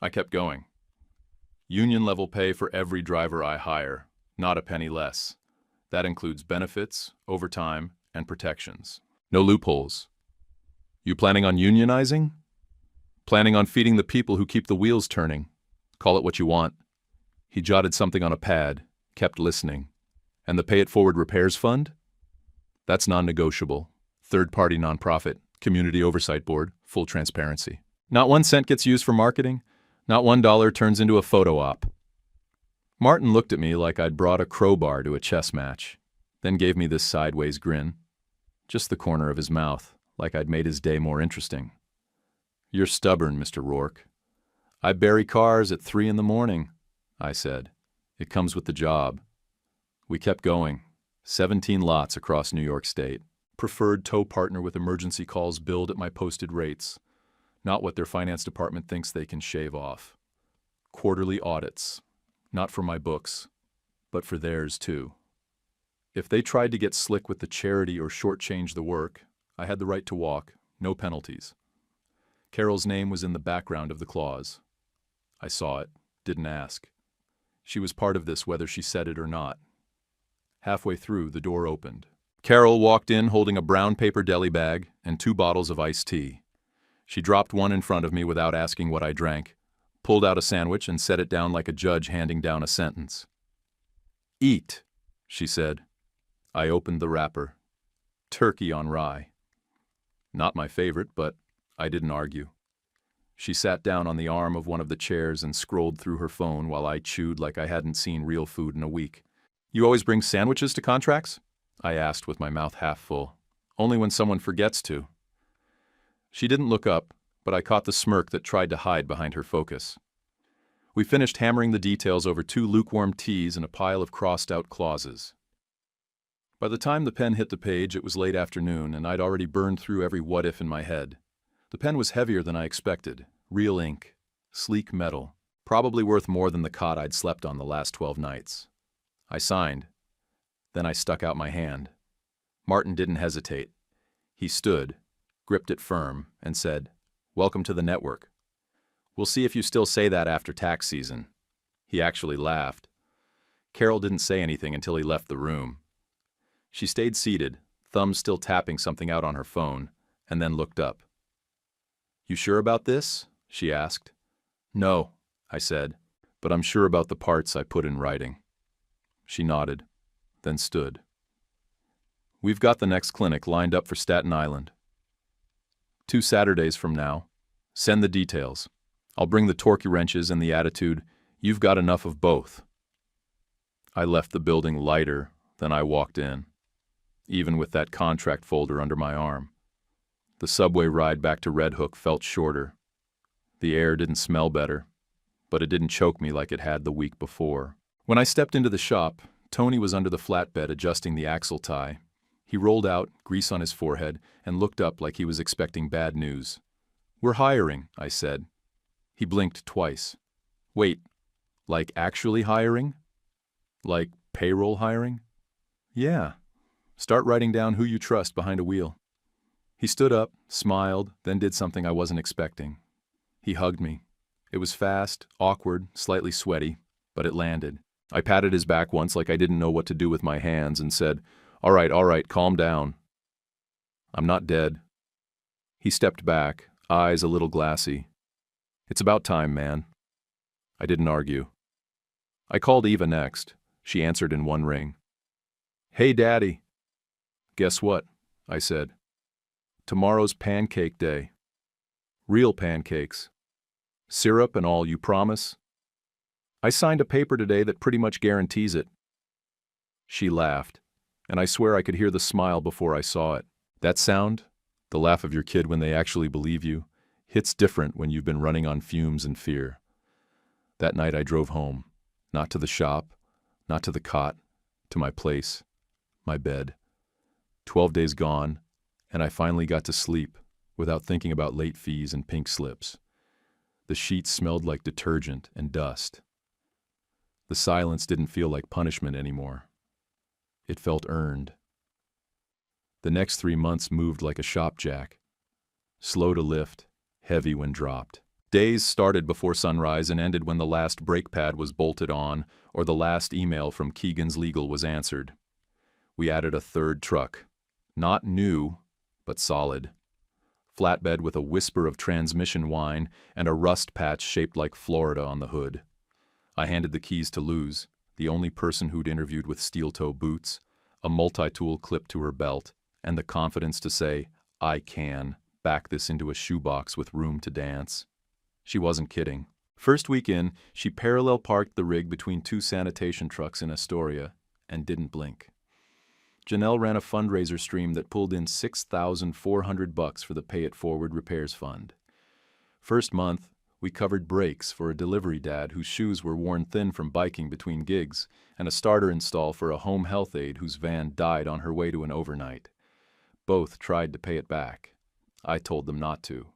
I kept going. Union level pay for every driver I hire, not a penny less. That includes benefits, overtime, and protections. No loopholes. You planning on unionizing? Planning on feeding the people who keep the wheels turning. Call it what you want. He jotted something on a pad, kept listening. And the Pay It Forward Repairs Fund? That's non-negotiable. Third-party nonprofit, community oversight board, full transparency. Not 1 cent gets used for marketing. Not $1 turns into a photo op. Martin looked at me like I'd brought a crowbar to a chess match, then gave me this sideways grin. Just the corner of his mouth, like I'd made his day more interesting. You're stubborn, Mr. Rourke. I bury cars at 3 a.m, I said. It comes with the job. We kept going. 17 lots across New York State. Preferred tow partner with emergency calls billed at my posted rates. Not what their finance department thinks they can shave off. Quarterly audits. Not for my books, but for theirs too. If they tried to get slick with the charity or shortchange the work, I had the right to walk, no penalties. Carol's name was in the background of the clause. I saw it, didn't ask. She was part of this whether she said it or not. Halfway through, the door opened. Carol walked in holding a brown paper deli bag and 2 bottles of iced tea. She dropped one in front of me without asking what I drank, pulled out a sandwich and set it down like a judge handing down a sentence. Eat, she said. I opened the wrapper. Turkey on rye. Not my favorite, but I didn't argue. She sat down on the arm of one of the chairs and scrolled through her phone while I chewed like I hadn't seen real food in a week. You always bring sandwiches to contracts? I asked with my mouth half full. Only when someone forgets to. She didn't look up, but I caught the smirk that tried to hide behind her focus. We finished hammering the details over 2 lukewarm teas and a pile of crossed-out clauses. By the time the pen hit the page, it was late afternoon, and I'd already burned through every what-if in my head. The pen was heavier than I expected. Real ink. Sleek metal. Probably worth more than the cot I'd slept on the last 12 nights. I signed. Then I stuck out my hand. Martin didn't hesitate. He stood, gripped it firm, and said, "Welcome to the network. We'll see if you still say that after tax season." He actually laughed. Carol didn't say anything until he left the room. She stayed seated, thumbs still tapping something out on her phone, and then looked up. "You sure about this?" she asked. "No," I said, "but I'm sure about the parts I put in writing." She nodded, then stood. "We've got the next clinic lined up for Staten Island. 2 Saturdays from now. Send the details. I'll bring the torque wrenches and the attitude, you've got enough of both." I left the building lighter than I walked in, even with that contract folder under my arm. The subway ride back to Red Hook felt shorter. The air didn't smell better, but it didn't choke me like it had the week before. When I stepped into the shop, Tony was under the flatbed adjusting the axle tie. He rolled out, grease on his forehead, and looked up like he was expecting bad news. "We're hiring," I said. He blinked twice. "Wait, like actually hiring? Like payroll hiring?" "Yeah. Start writing down who you trust behind a wheel." He stood up, smiled, then did something I wasn't expecting. He hugged me. It was fast, awkward, slightly sweaty, but it landed. I patted his back once like I didn't know what to do with my hands and said, all right, calm down. I'm not dead." He stepped back, eyes a little glassy. "It's about time, man." I didn't argue. I called Eva next. She answered in one ring. "Hey, Daddy." "Guess what?" I said. "Tomorrow's pancake day. Real pancakes. Syrup and all, you promise?" "I signed a paper today that pretty much guarantees it." She laughed. And I swear I could hear the smile before I saw it. That sound, the laugh of your kid when they actually believe you, hits different when you've been running on fumes and fear. That night I drove home, not to the shop, not to the cot, to my place, my bed. 12 days gone, and I finally got to sleep without thinking about late fees and pink slips. The sheets smelled like detergent and dust. The silence didn't feel like punishment anymore. It felt earned. The next 3 months moved like a shopjack, slow to lift, heavy when dropped. Days started before sunrise and ended when the last brake pad was bolted on or the last email from Keegan's Legal was answered. We added a third truck. Not new, but solid. Flatbed with a whisper of transmission whine and a rust patch shaped like Florida on the hood. I handed the keys to Luz, the only person who'd interviewed with steel-toe boots, a multi-tool clipped to her belt, and the confidence to say, I can back this into a shoebox with room to dance. She wasn't kidding. First week in, she parallel parked the rig between 2 sanitation trucks in Astoria and didn't blink. Janelle ran a fundraiser stream that pulled in $6,400 for the Pay It Forward Repairs Fund. First month, we covered brakes for a delivery dad whose shoes were worn thin from biking between gigs, and a starter install for a home health aide whose van died on her way to an overnight. Both tried to pay it back. I told them not to.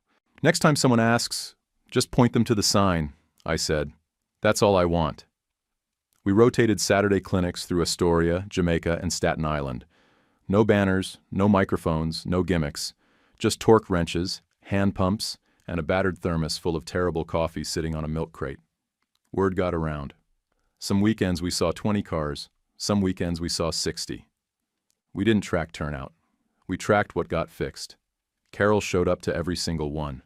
Next time someone asks, just point them to the sign, I said. That's all I want. We rotated Saturday clinics through Astoria, Jamaica, and Staten Island. No banners, no microphones, no gimmicks. Just torque wrenches, hand pumps, and a battered thermos full of terrible coffee sitting on a milk crate. Word got around. Some weekends we saw 20 cars. Some weekends we saw 60. We didn't track turnout. We tracked what got fixed. Carol showed up to every single one.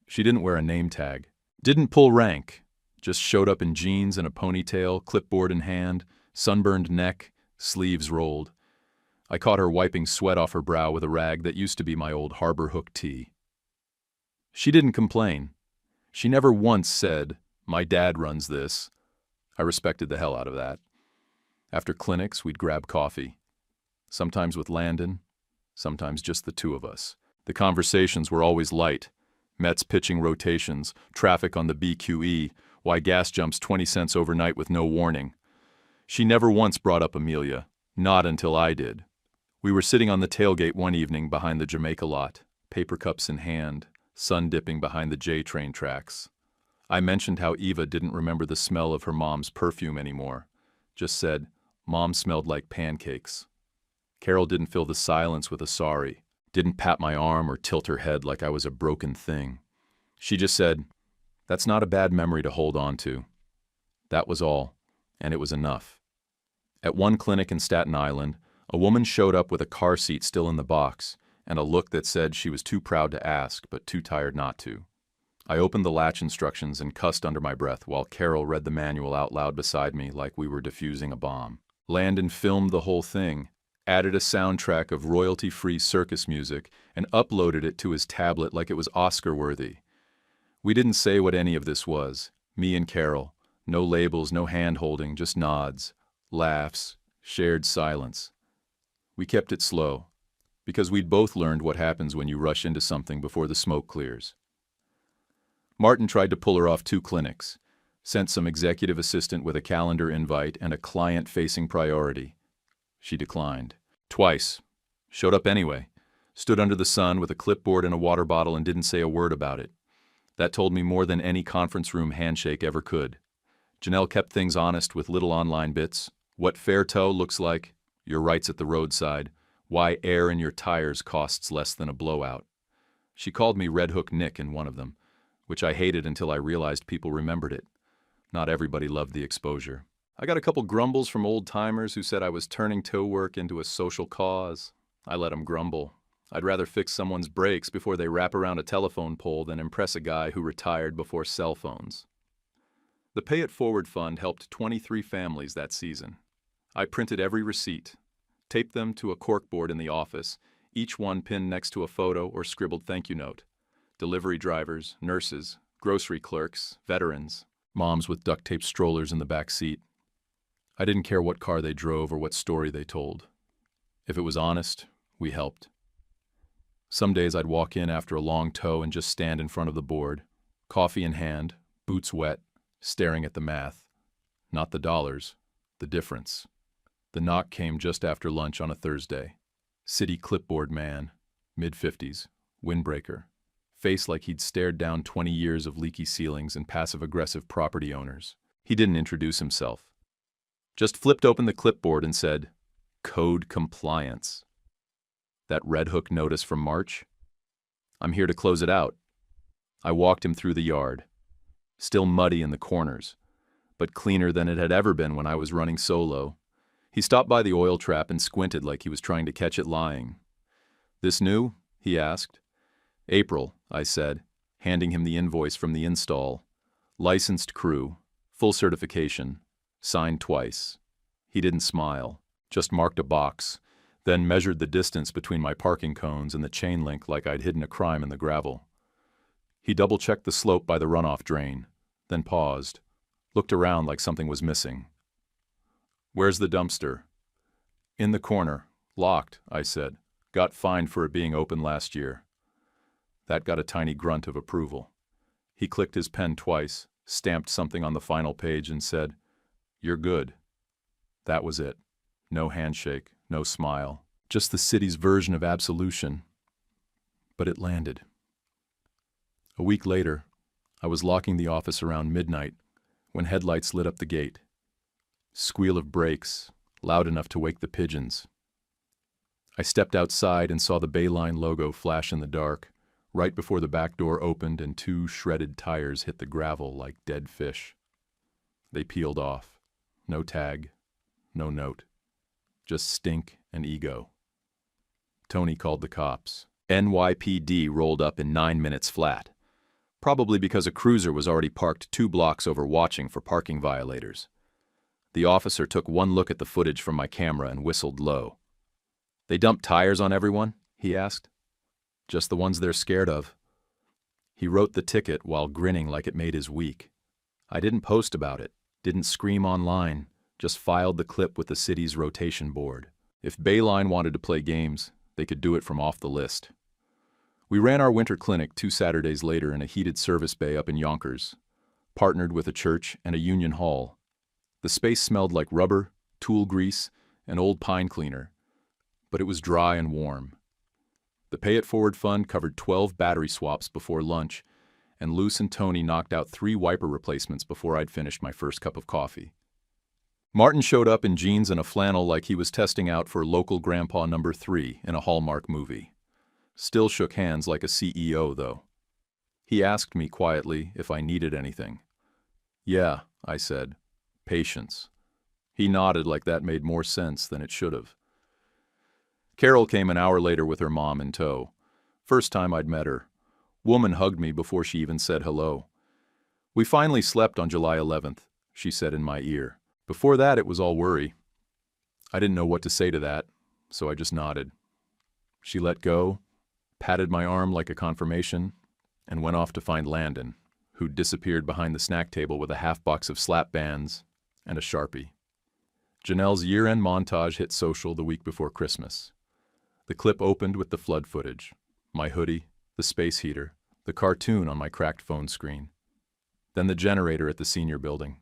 She didn't wear a name tag. Didn't pull rank. Just showed up in jeans and a ponytail, clipboard in hand, sunburned neck, sleeves rolled. I caught her wiping sweat off her brow with a rag that used to be my old Harbor Hook tee. She didn't complain. She never once said, my dad runs this. I respected the hell out of that. After clinics, we'd grab coffee. Sometimes with Landon, sometimes just the two of us. The conversations were always light. Mets pitching rotations, traffic on the BQE, why gas jumps 20 cents overnight with no warning. She never once brought up Amelia, not until I did. We were sitting on the tailgate one evening behind the Jamaica lot, paper cups in hand, sun dipping behind the J train tracks. I mentioned how Eva didn't remember the smell of her mom's perfume anymore, just said, Mom smelled like pancakes. Carol didn't fill the silence with a sorry, didn't pat my arm or tilt her head like I was a broken thing. She just said, that's not a bad memory to hold on to. That was all, and it was enough. At one clinic in Staten Island, a woman showed up with a car seat still in the box, and a look that said she was too proud to ask, but too tired not to. I opened the latch instructions and cussed under my breath while Carol read the manual out loud beside me like we were defusing a bomb. Landon filmed the whole thing, added a soundtrack of royalty-free circus music, and uploaded it to his tablet like it was Oscar-worthy. We didn't say what any of this was, me and Carol. No labels, no hand-holding, just nods, laughs, shared silence. We kept it slow, because we'd both learned what happens when you rush into something before the smoke clears. Martin tried to pull her off 2 clinics, sent some executive assistant with a calendar invite and a client-facing priority. She declined. Twice. Showed up anyway. Stood under the sun with a clipboard and a water bottle and didn't say a word about it. That told me more than any conference room handshake ever could. Janelle kept things honest with little online bits. What fair toe looks like, your rights at the roadside, why air in your tires costs less than a blowout. She called me Red Hook Nick in one of them, which I hated until I realized people remembered it. Not everybody loved the exposure. I got a couple grumbles from old-timers who said I was turning toe work into a social cause. I let them grumble. I'd rather fix someone's brakes before they wrap around a telephone pole than impress a guy who retired before cell phones. The Pay It Forward Fund helped 23 families that season. I printed every receipt, taped them to a corkboard in the office, each one pinned next to a photo or scribbled thank you note. Delivery drivers, nurses, grocery clerks, veterans, moms with duct-tape strollers in the back seat. I didn't care what car they drove or what story they told. If it was honest, we helped. Some days I'd walk in after a long tow and just stand in front of the board, coffee in hand, boots wet, staring at the math. Not the dollars, the difference. The knock came just after lunch on a Thursday. City clipboard man, mid-50s, windbreaker, face like he'd stared down 20 years of leaky ceilings and passive-aggressive property owners. He didn't introduce himself. Just flipped open the clipboard and said, "Code compliance." That Red Hook notice from March? I'm here to close it out. I walked him through the yard. Still muddy in the corners, but cleaner than it had ever been when I was running solo. He stopped by the oil trap and squinted like he was trying to catch it lying. "This new?" he asked. "April," I said, handing him the invoice from the install. Licensed crew, full certification, signed twice. He didn't smile, just marked a box, then measured the distance between my parking cones and the chain link like I'd hidden a crime in the gravel. He double-checked the slope by the runoff drain, then paused, looked around like something was missing. "Where's the dumpster?" "In the corner. Locked," I said. "Got fined for it being open last year." That got a tiny grunt of approval. He clicked his pen twice, stamped something on the final page and said, "You're good." That was it. No handshake, no smile, just the city's version of absolution. But it landed. A week later, I was locking the office around midnight when headlights lit up the gate. Squeal of brakes, loud enough to wake the pigeons. I stepped outside and saw the Bayline logo flash in the dark, right before the back door opened and two shredded tires hit the gravel like dead fish. They peeled off. No tag, no note. Just stink and ego. Tony called the cops. NYPD rolled up in 9 minutes flat. Probably because a cruiser was already parked 2 blocks over watching for parking violators. The officer took one look at the footage from my camera and whistled low. "They dumped tires on everyone?" he asked. "Just the ones they're scared of." He wrote the ticket while grinning like it made his week. I didn't post about it, didn't scream online, just filed the clip with the city's rotation board. If Bayline wanted to play games, they could do it from off the list. We ran our winter clinic 2 Saturdays later in a heated service bay up in Yonkers, partnered with a church and a union hall. The space smelled like rubber, tool grease, and old pine cleaner, but it was dry and warm. The Pay It Forward Fund covered 12 battery swaps before lunch, and Luce and Tony knocked out 3 wiper replacements before I'd finished my first cup of coffee. Martin showed up in jeans and a flannel like he was testing out for local grandpa number 3 in a Hallmark movie. Still shook hands like a CEO, though. He asked me quietly if I needed anything. "Yeah," I said. "Patience." He nodded like that made more sense than it should have. Carol came an hour later with her mom in tow. First time I'd met her. Woman hugged me before she even said hello. "We finally slept on July 11th, she said in my ear. Before that, it was all worry. I didn't know what to say to that, so I just nodded. She let go, patted my arm like a confirmation, and went off to find Landon, who'd disappeared behind the snack table with a half box of slap bands and a Sharpie. Janelle's year-end montage hit social the week before Christmas. The clip opened with the flood footage, my hoodie, the space heater, the cartoon on my cracked phone screen. Then the generator at the senior building,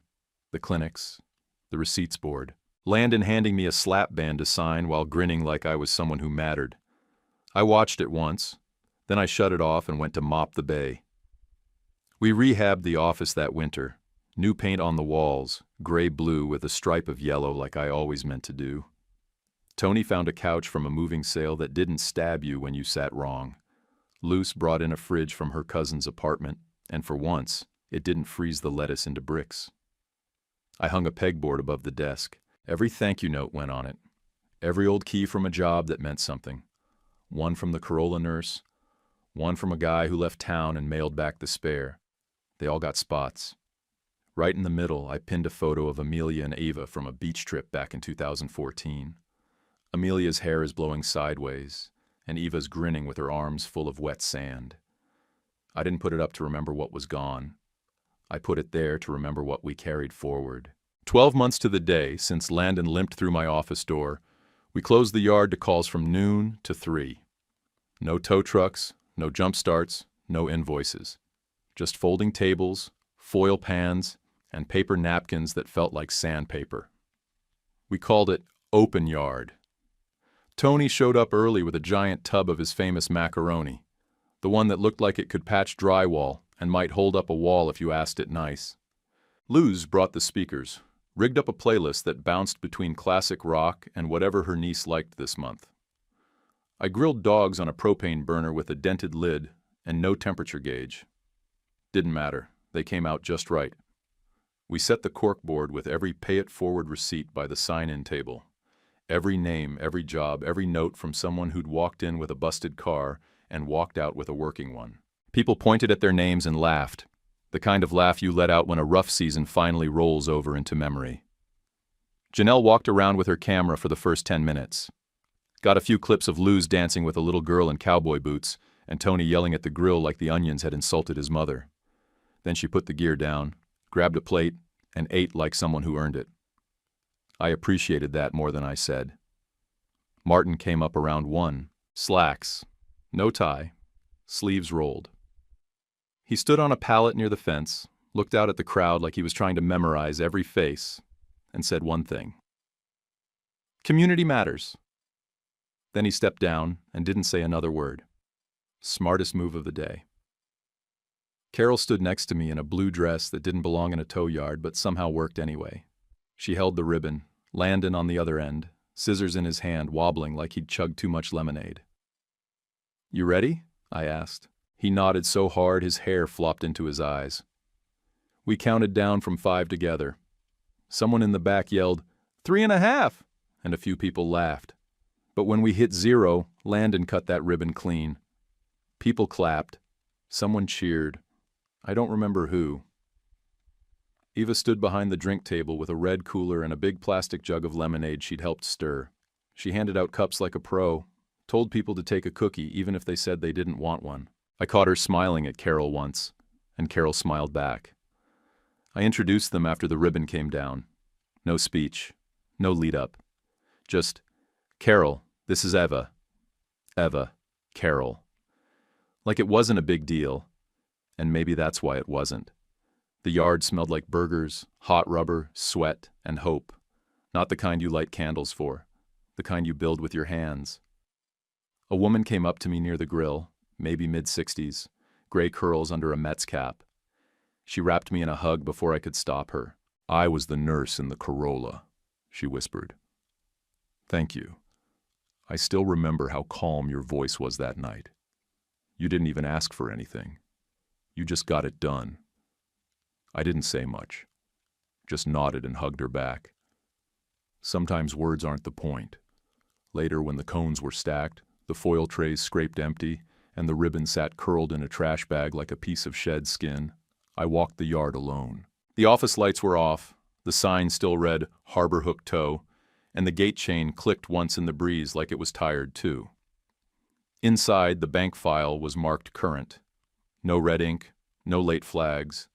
the clinics, the receipts board. Landon handing me a slap band to sign while grinning like I was someone who mattered. I watched it once, then I shut it off and went to mop the bay. We rehabbed the office that winter. New paint on the walls, gray-blue with a stripe of yellow like I always meant to do. Tony found a couch from a moving sale that didn't stab you when you sat wrong. Luce brought in a fridge from her cousin's apartment, and for once, it didn't freeze the lettuce into bricks. I hung a pegboard above the desk. Every thank you note went on it. Every old key from a job that meant something. One from the Corolla nurse, one from a guy who left town and mailed back the spare. They all got spots. Right in the middle, I pinned a photo of Amelia and Ava from a beach trip back in 2014. Amelia's hair is blowing sideways, and Eva's grinning with her arms full of wet sand. I didn't put it up to remember what was gone. I put it there to remember what we carried forward. 12 months to the day since Landon limped through my office door, We closed the yard to calls from noon to 3. No tow trucks, no jump starts, no invoices. Just folding tables, foil pans, and paper napkins that felt like sandpaper. We called it Open Yard. Tony showed up early with a giant tub of his famous macaroni, the one that looked like it could patch drywall and might hold up a wall if you asked it nice. Luz brought the speakers, rigged up a playlist that bounced between classic rock and whatever her niece liked this month. I grilled dogs on a propane burner with a dented lid and no temperature gauge. Didn't matter, they came out just right. We set the corkboard with every pay-it-forward receipt by the sign-in table. Every name, every job, every note from someone who'd walked in with a busted car and walked out with a working one. People pointed at their names and laughed, the kind of laugh you let out when a rough season finally rolls over into memory. Janelle walked around with her camera for the first 10 minutes. Got a few clips of Luz dancing with a little girl in cowboy boots and Tony yelling at the grill like the onions had insulted his mother. Then she put the gear down, grabbed a plate, and ate like someone who earned it. I appreciated that more than I said. Martin came up around 1, slacks, no tie, sleeves rolled. He stood on a pallet near the fence, looked out at the crowd like he was trying to memorize every face, and said one thing. Community matters. Then he stepped down and didn't say another word. Smartest move of the day. Carol stood next to me in a blue dress that didn't belong in a tow yard but somehow worked anyway. She held the ribbon, Landon on the other end, scissors in his hand wobbling like he'd chugged too much lemonade. You ready? I asked. He nodded so hard his hair flopped into his eyes. We counted down from 5 together. Someone in the back yelled, 3.5, and a few people laughed. But when we hit 0, Landon cut that ribbon clean. People clapped. Someone cheered. I don't remember who. Eva stood behind the drink table with a red cooler and a big plastic jug of lemonade she'd helped stir. She handed out cups like a pro, told people to take a cookie even if they said they didn't want one. I caught her smiling at Carol once, and Carol smiled back. I introduced them after the ribbon came down. No speech, no lead-up. Just, Carol, this is Eva. Eva, Carol. Like it wasn't a big deal, and maybe that's why it wasn't. The yard smelled like burgers, hot rubber, sweat, and hope. Not the kind you light candles for, the kind you build with your hands. A woman came up to me near the grill, maybe mid-60s, gray curls under a Mets cap. She wrapped me in a hug before I could stop her. I was the nurse in the Corolla, she whispered. Thank you. I still remember how calm your voice was that night. You didn't even ask for anything. You just got it done. I didn't say much, just nodded and hugged her back. Sometimes words aren't the point. Later, when the cones were stacked, the foil trays scraped empty, and the ribbon sat curled in a trash bag like a piece of shed skin, I walked the yard alone. The office lights were off, the sign still read Harbor Hook Tow, and the gate chain clicked once in the breeze like it was tired too. Inside, the bank file was marked current. No red ink, no late flags.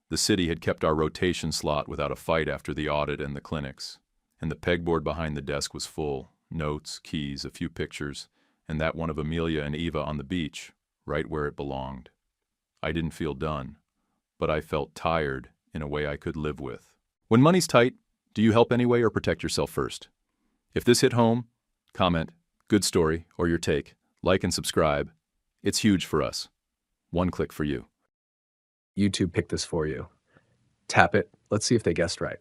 The city had kept our rotation slot without a fight after the audit and the clinics, and the pegboard behind the desk was full, notes, keys, a few pictures, and that one of Amelia and Eva on the beach, right where it belonged. I didn't feel done, but I felt tired in a way I could live with. When money's tight, do you help anyway or protect yourself first? If this hit home, comment, good story, or your take, like and subscribe. It's huge for us. One click for you. YouTube picked this for you. Tap it. Let's see if they guessed right.